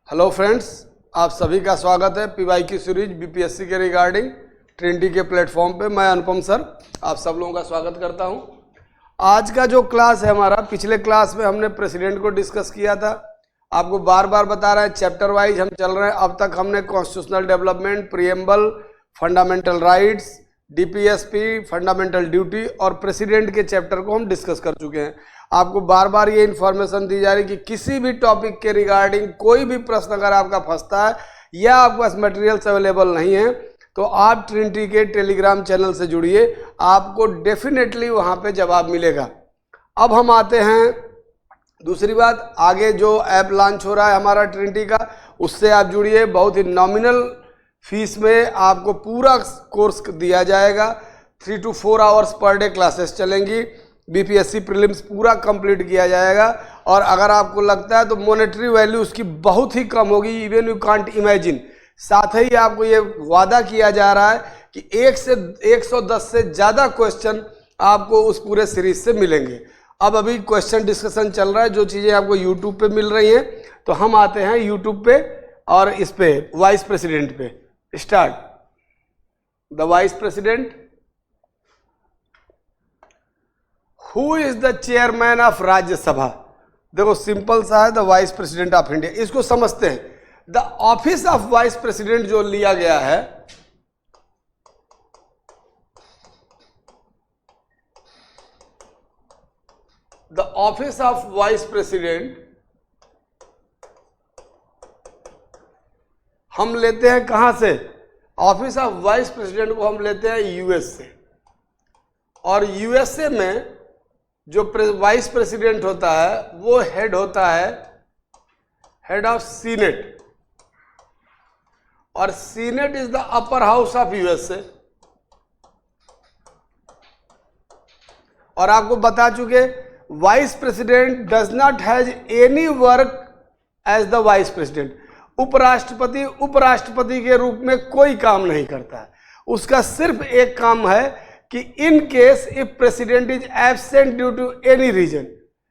Hello friends, आप सभी का स्वागत है पीवाई की सीरीज बीपीएससी के रिगार्डिंग ट्रिनिटी के प्लेटफॉर्म पे। मैं अनुपम सर आप सब लोगों का स्वागत करता हूं। आज का जो क्लास है हमारा, पिछले क्लास में हमने प्रेसिडेंट को डिस्कस किया था। आपको बार बार बता रहे हैं, चैप्टर वाइज हम चल रहे हैं। अब तक हमने constitutional development, preamble, fundamental rights, DPSP, fundamental duty और प्रेसिडेंट के चैप्टर को हम डिस्कस कर चुके हैं। आपको बार बार ये इन्फॉर्मेशन दी जा रही कि किसी भी टॉपिक के रिगार्डिंग कोई भी प्रश्न अगर आपका फंसता है या आपके पास मटेरियल्स अवेलेबल नहीं है तो आप ट्रिनिटी के टेलीग्राम चैनल से जुड़िए, आपको डेफिनेटली वहाँ पे जवाब मिलेगा। अब हम आते हैं दूसरी बात, आगे जो ऐप लॉन्च हो रहा है हमारा ट्रिनिटी का, उससे आप जुड़िए। बहुत ही नॉमिनल फीस में आपको पूरा कोर्स दिया जाएगा। 3 to 4 hours per day classes चलेंगी। बीपीएससी प्रीलिम्स पूरा कंप्लीट किया जाएगा। और अगर आपको लगता है तो मॉनेटरी वैल्यू उसकी बहुत ही कम होगी, इवन यू कांट इमेजिन। साथ ही आपको ये वादा किया जा रहा है कि 110 से ज़्यादा क्वेश्चन आपको उस पूरे सीरीज से मिलेंगे। अब अभी क्वेश्चन डिस्कशन चल रहा है, जो चीज़ें आपको यूट्यूब पे मिल रही हैं, तो हम आते हैं यूट्यूब पे और इस पे वाइस प्रेसिडेंट पे। Start the vice president. Who is the chairman of Rajya Sabha? देखो सिंपल सा है, the vice president of India. इसको समझते हैं। The office of vice president जो लिया गया है, the office of vice president हम लेते हैं कहां से? ऑफिस ऑफ वाइस प्रेसिडेंट को हम लेते हैं यूएस से। और यूएसए में जो वाइस प्रेसिडेंट होता है वो हेड होता है हेड ऑफ सीनेट। और senate is the upper house of USA. और आपको बता चुके, vice president does not has any work as the vice president. उपराष्ट्रपति के रूप में कोई काम नहीं करता है। उसका सिर्फ एक काम है कि in case if president is absent due to any reason,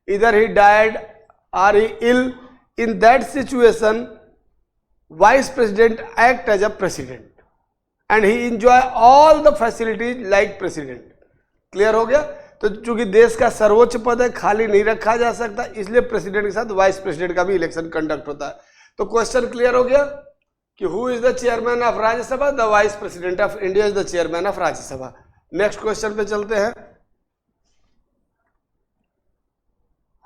either he died और he ill, in that situation vice president act as a president and he enjoy all the facilities like president. Clear हो गया? तो चूंकि देश का सर्वोच्च पद है, खाली नहीं रखा जा सकता, इसलिए प्रेसिडेंट के साथ वाइस प्रेसिडेंट का भी इलेक्शन कंडक्ट होता है। तो क्वेश्चन क्लियर हो गया कि who is the chairman of Rajya Sabha? The vice president of India is the chairman of Rajya Sabha. Next question पे चलते हैं।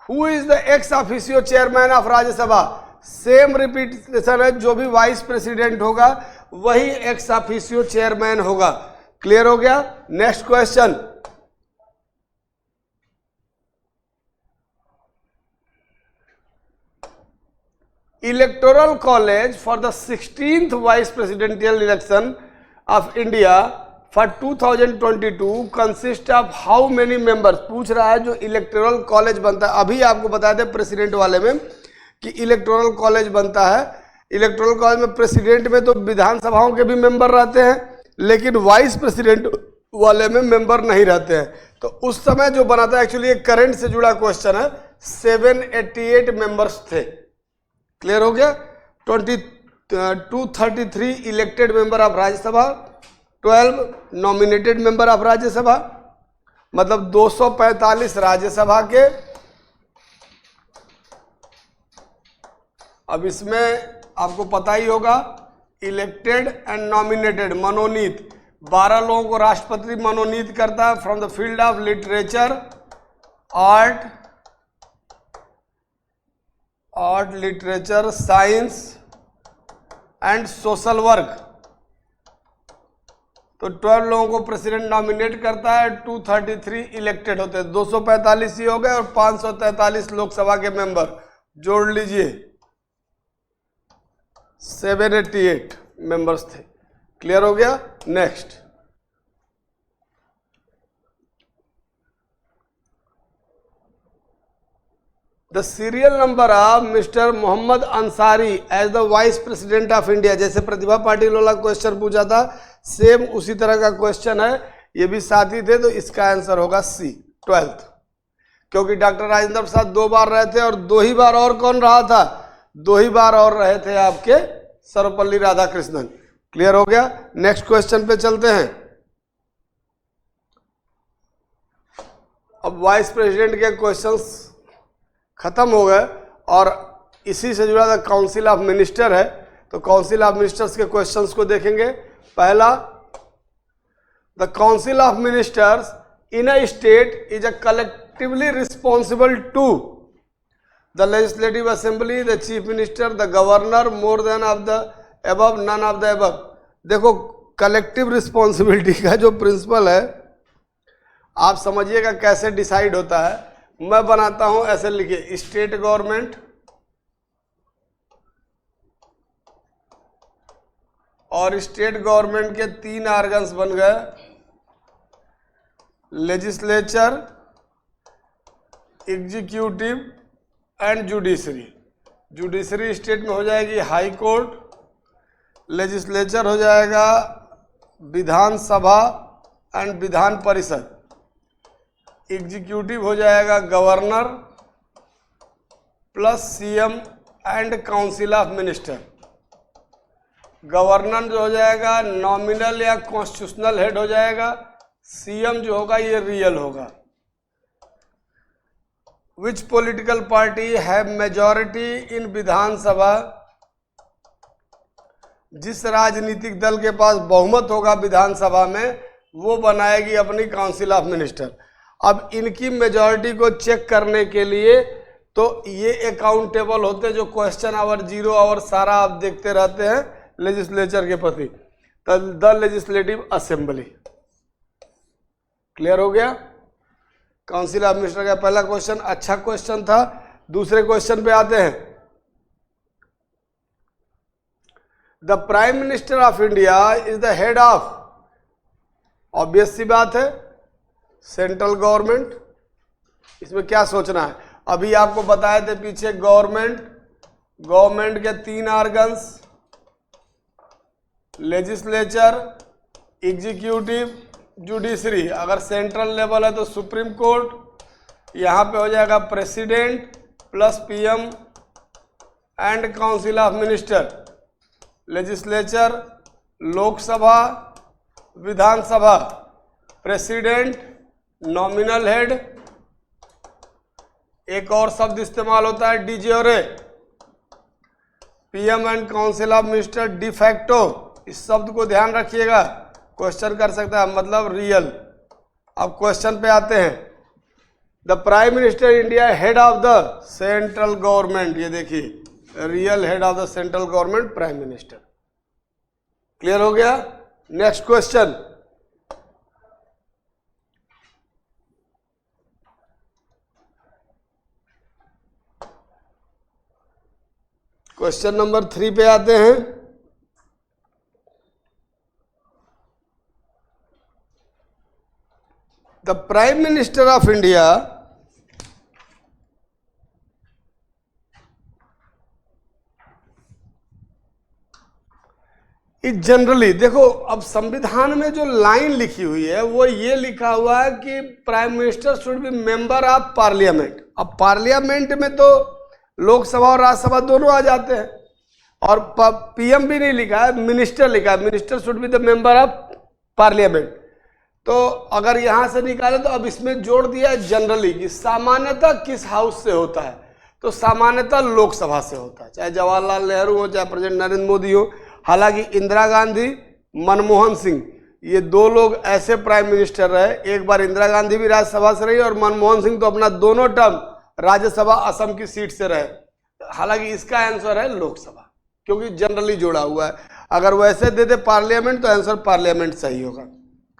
Who is the ex officio chairman of Rajya Sabha? Same repetition है, जो भी वाइस प्रेसिडेंट होगा वही एक्स ऑफिशियो चेयरमैन होगा। क्लियर हो गया? Next question. Electoral college for the 16th vice presidential election of India for 2022 consist of how many members? पूछ रहा है जो इलेक्टोरल कॉलेज बनता है। अभी आपको बताया था प्रेसिडेंट वाले में कि इलेक्टोरल कॉलेज बनता है। इलेक्टोरल कॉलेज में प्रेसिडेंट में तो विधानसभाओं के भी मेंबर रहते हैं, लेकिन वाइस प्रेसिडेंट वाले में मेंबर नहीं रहते हैं। तो उस समय जो बना था, एक्चुअली एक करंट से जुड़ा क्वेश्चन है, 788 मेंबर्स थे। क्लियर हो गया? 233 elected member of Rajya Sabha, 12 nominated member of Rajya Sabha, मतलब 245 राज्यसभा के। अब इसमें आपको पता ही होगा, इलेक्टेड एंड नॉमिनेटेड, मनोनीत, 12 लोगों को राष्ट्रपति मनोनीत करता है from the field of literature, art, literature, science and social work. तो 12 लोगों को प्रेसिडेंट नॉमिनेट करता है, 233 इलेक्टेड होते हैं, 245 ही हो गए और 543 लोकसभा के मेंबर जोड़ लीजिए, 788 मेंबर्स थे। क्लियर हो गया? Next, the serial number of mister Mohammad Ansari as the vice president of India. जैसे प्रतिभा पाटिल वाला क्वेश्चन पूछा था, सेम उसी तरह का क्वेश्चन है। ये भी साथी थे, तो इसका आंसर होगा सी, 12th। क्योंकि डॉक्टर राजेंद्र प्रसाद 2 बार रहे थे और 2 ही बार और कौन रहा था? 2 ही बार और रहे थे आपके सर्वपल्ली राधाकृष्णन। क्लियर हो गया। नेक्स्ट क्वेश्चन पे चलते हैं। अब वाइस प्रेसिडेंट के क्वेश्चंस खत्म हो गए और इसी से जुड़ा काउंसिल ऑफ मिनिस्टर है, तो काउंसिल ऑफ मिनिस्टर्स के क्वेश्चंस को देखेंगे। पहला, the council of ministers in a state is a collectively responsible to the legislative assembly, the chief minister, the governor, more than of the above, none of the above. देखो collective responsibility का जो principal है आप समझिएगा कैसे decide होता है। मैं बनाता हूं ऐसे लिखिए, स्टेट गवर्नमेंट और स्टेट गवर्नमेंट के 3 ऑर्गन्स बन गए, legislature, executive and judiciary. Judiciary state में हो जाएगी हाई कोर्ट, लेजिस्लेचर हो जाएगा विधानसभा एंड विधान परिषद, एग्जीक्यूटिव हो जाएगा governor plus CM and council of minister. Governor जो हो जाएगा नॉमिनल या कॉन्स्टिट्यूशनल हेड हो जाएगा, सीएम जो होगा ये रियल होगा। Which political party have majority in Vidhan Sabha, जिस राजनीतिक दल के पास बहुमत होगा विधानसभा में वो बनाएगी अपनी काउंसिल ऑफ मिनिस्टर। अब इनकी मेजॉरिटी को चेक करने के लिए तो ये अकाउंटेबल होते हैं, जो क्वेश्चन आवर, 0 आवर सारा आप देखते रहते हैं लेजिस्लेचर के प्रति, द लेजिस्लेटिव असेंबली। क्लियर हो गया। काउंसिल ऑफ मिनिस्टर का पहला क्वेश्चन अच्छा क्वेश्चन था। दूसरे क्वेश्चन पे आते हैं। The prime minister of India is the head of, obvious सी बात है, सेंट्रल गवर्नमेंट। इसमें क्या सोचना है, अभी आपको बताए थे पीछे गवर्नमेंट के 3 ऑर्गन्स, लेजिस्लेचर, एग्जीक्यूटिव, जुडिशरी। अगर सेंट्रल लेवल है तो सुप्रीम कोर्ट, यहाँ पे हो जाएगा president plus PM and council of minister. Legislature Lok Sabha, Vidhan Sabha, president nominal head, एक और शब्द इस्तेमाल होता है de jure, PM and council of minister de facto. इस शब्द को ध्यान रखिएगा, क्वेश्चन कर सकता है, मतलब रियल। अब क्वेश्चन पे आते हैं। The prime minister India head of the central government, ये देखिए real head of the central government prime minister. Clear हो गया। Next question. क्वेश्चन नंबर 3 पे आते हैं। The prime minister of India is generally, देखो अब संविधान में जो लाइन लिखी हुई है वो ये लिखा हुआ है कि prime minister should be member of parliament. अब पार्लियामेंट में तो लोकसभा और राज्यसभा दोनों आ जाते हैं, और पीएम भी नहीं लिखा है, मिनिस्टर लिखा है, minister should be the member of parliament. तो अगर यहां से निकाले तो अब इसमें जोड़ दिया है जनरली कि सामान्यतः किस हाउस से होता है, तो सामान्यतः लोकसभा से होता है, चाहे जवाहरलाल नेहरू हो चाहे प्रेसिडेंट नरेंद्र मोदी हो। हालांकि इंदिरा गांधी, मनमोहन सिंह, ये 2 लोग ऐसे प्राइम मिनिस्टर रहे, एक बार इंदिरा गांधी भी राज्यसभा से रही और मनमोहन सिंह तो अपना दोनों टर्म राज्यसभा असम की सीट से रहे। हालांकि इसका आंसर है लोकसभा, क्योंकि जनरली जोड़ा हुआ है। अगर वैसे दे दे पार्लियामेंट तो आंसर पार्लियामेंट सही होगा।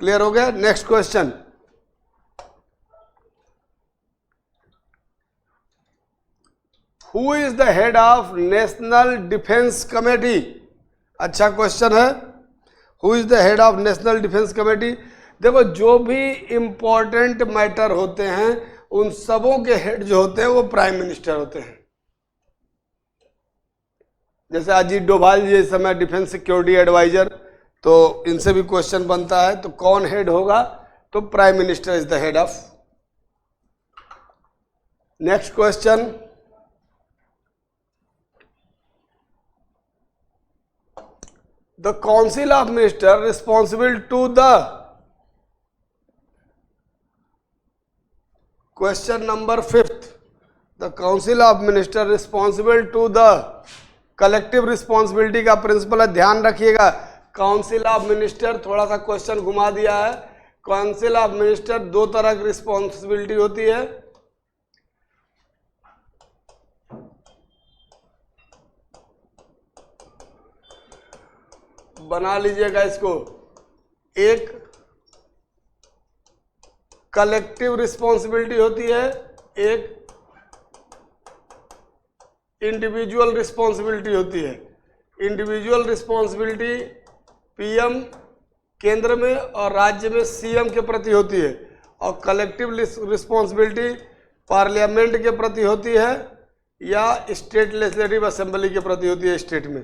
क्लियर हो गया। Next question. Who is the head of national defence committee? अच्छा क्वेश्चन है। Who is the head of national defence committee? देखो जो भी इंपॉर्टेंट मैटर होते हैं उन सबों के हेड जो होते हैं वो प्राइम मिनिस्टर होते हैं। जैसे अजीत डोभाल जी इस समय डिफेंस सिक्योरिटी एडवाइजर, तो इनसे भी क्वेश्चन बनता है, तो कौन हेड होगा? तो prime minister is the head of. Next question. The council of minister responsible to the, question number 5th, the council of minister responsible to the, collective responsibility का प्रिंसिपल है, ध्यान रखिएगा। काउंसिल ऑफ मिनिस्टर, थोड़ा सा question घुमा दिया है। Council of minister दो तरह की रिस्पॉन्सिबिलिटी होती है। बना लीजिएगा इसको, एक कलेक्टिव रिस्पॉन्सिबिलिटी होती है, एक इंडिविजुअल रिस्पॉन्सिबिलिटी होती है। इंडिविजुअल रिस्पॉन्सिबिलिटी पीएम केंद्र में और राज्य में सीएम के प्रति होती है, और कलेक्टिव रिस्पॉन्सिबिलिटी पार्लियामेंट के प्रति होती है या स्टेट लेजिस्लेटिव असेंबली के प्रति होती है, स्टेट में।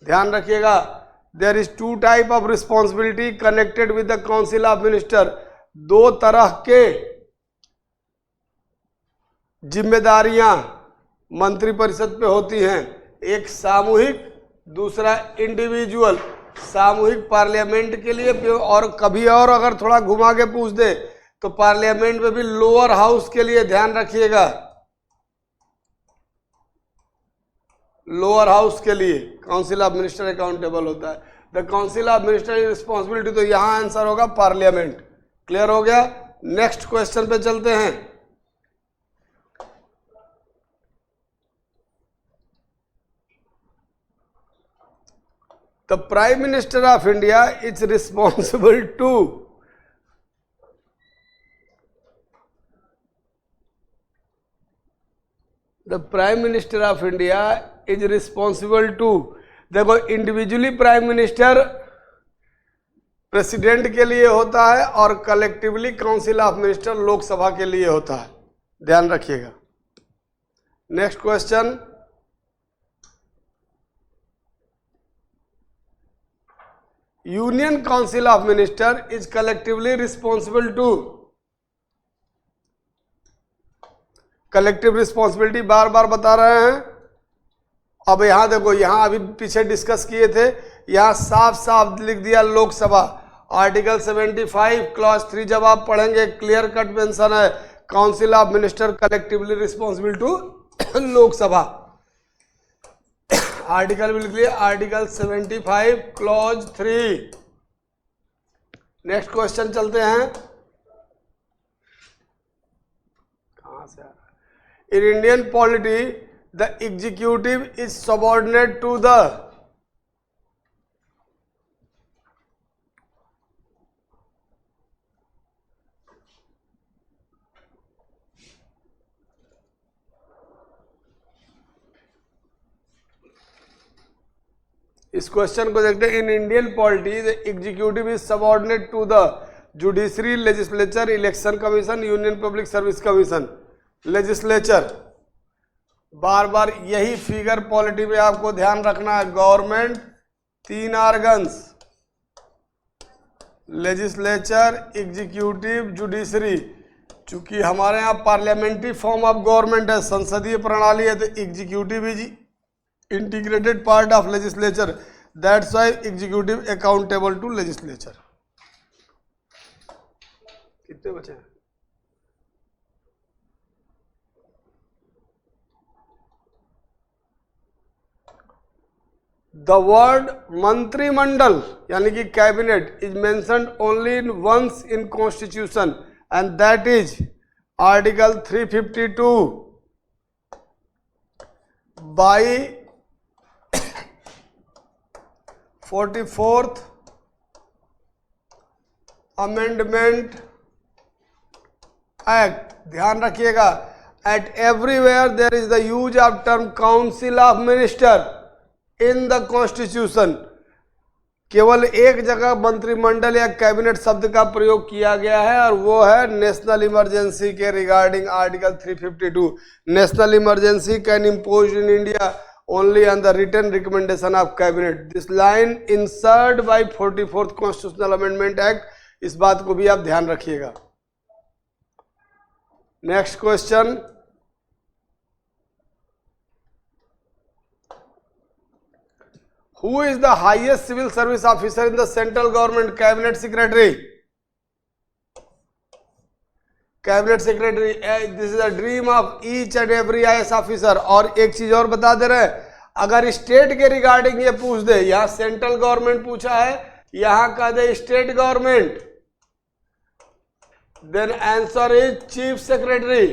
ध्यान रखिएगा, there is two type of responsibility connected with the council of minister. दो तरह के जिम्मेदारियां मंत्रिपरिषद पे होती हैं, एक सामूहिक, दूसरा इंडिविजुअल। सामूहिक पार्लियामेंट के लिए, और कभी और अगर थोड़ा घुमा के पूछ दे तो पार्लियामेंट में भी लोअर हाउस के लिए, ध्यान रखिएगा, लोअर हाउस के लिए काउंसिल ऑफ मिनिस्टर अकाउंटेबल होता है। The council of minister responsibility, तो यहां आंसर होगा पार्लियामेंट। क्लियर हो गया? नेक्स्ट क्वेश्चन पे चलते हैं। The Prime Minister of India is responsible to, the Prime Minister of India is responsible to, देखो इंडिविजुअली प्राइम मिनिस्टर प्रेसिडेंट के लिए होता है और collectively council of minister Lok Sabha के लिए होता है, ध्यान रखिएगा। Next question, union council of minister is collectively responsible to, collective responsibility बार बार बता रहे हैं। अब यहां देखो, यहां अभी पीछे डिस्कस किए थे, यहां साफ साफ लिख दिया लोकसभा। आर्टिकल 75 क्लॉज 3 जब आप पढ़ेंगे, क्लियर कट मेंशन है, council of minister collectively responsible to Lok Sabha. Article भी लिख लिया, आर्टिकल 75 क्लॉज 3। नेक्स्ट क्वेश्चन चलते हैं, कहां से आ रहा है। In Indian polity the executive is subordinate to the, इस क्वेश्चन को देखते हैं। In Indian polity the executive is subordinate to the judiciary, legislature, election commission, union public service commission. Legislature, बार बार यही फिगर पॉलिटी में आपको ध्यान रखना है। Government 3 organs, legislature, executive, judiciary. चूंकि हमारे यहाँ पार्लियामेंट्री फॉर्म ऑफ गवर्नमेंट है, संसदीय प्रणाली है, तो executive is integrated part of legislature, that's why executive accountable to legislature. कितने बचे हैं? The word मंत्रिमंडल यानी कि cabinet is mentioned only in once in constitution and that is article 352 by 44th amendment act. ध्यान रखिएगा, at everywhere there is the use of term council of minister in the constitution. केवल एक जगह मंत्रिमंडल या कैबिनेट शब्द का प्रयोग किया गया है और वो है नेशनल इमरजेंसी के regarding article 352। National emergency can impose in India only on the written recommendation of cabinet. This line insert by 44th constitutional amendment act, इस बात को भी आप ध्यान रखिएगा। Next question, who is the highest civil service officer in the central government? Cabinet secretary. Cabinet secretary, this is a dream of each and every IAS officer. और एक चीज और बता दे रहे हैं, अगर स्टेट के रिगार्डिंग ये पूछ दे, यहां सेंट्रल गवर्नमेंट पूछा है, यहां कह दे state government, then answer is chief secretary.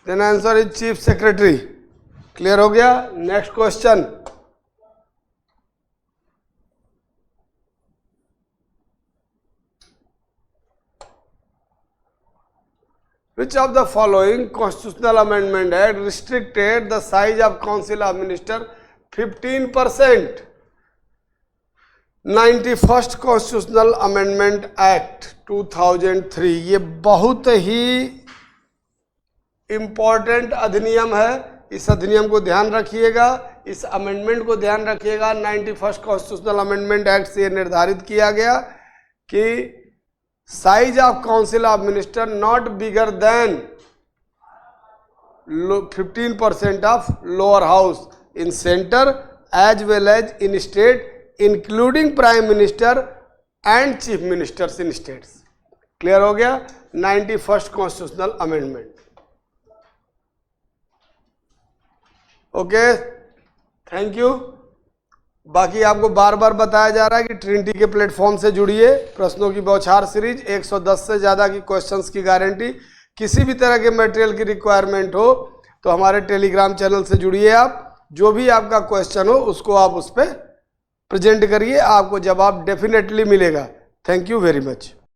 Then answer is chief secretary. Clear हो गया? Next question. Which of the following constitutional amendment act restricted the size of council of minister 15%? 91st constitutional amendment act 2003। ये बहुत ही important अधिनियम है, इस अधिनियम को ध्यान रखिएगा, इस अमेंडमेंट को ध्यान रखिएगा। 91st कॉन्स्टिट्यूशनल अमेंडमेंट एक्ट से निर्धारित किया गया कि size of council of minister not bigger than 15% of lower house in centre as well as in state including prime minister and chief ministers in states. Clear हो गया? 91st constitutional amendment. Okay, thank you. बाकी आपको बार बार बताया जा रहा है कि Trinity के प्लेटफॉर्म से जुड़िए। प्रश्नों की बौछार सीरीज, 110 से ज़्यादा की क्वेश्चंस की गारंटी। किसी भी तरह के मटेरियल की रिक्वायरमेंट हो तो हमारे टेलीग्राम चैनल से जुड़िए। आप जो भी आपका क्वेश्चन हो उसको आप उस पर प्रेजेंट करिए, आपको जवाब डेफिनेटली मिलेगा। Thank you very much.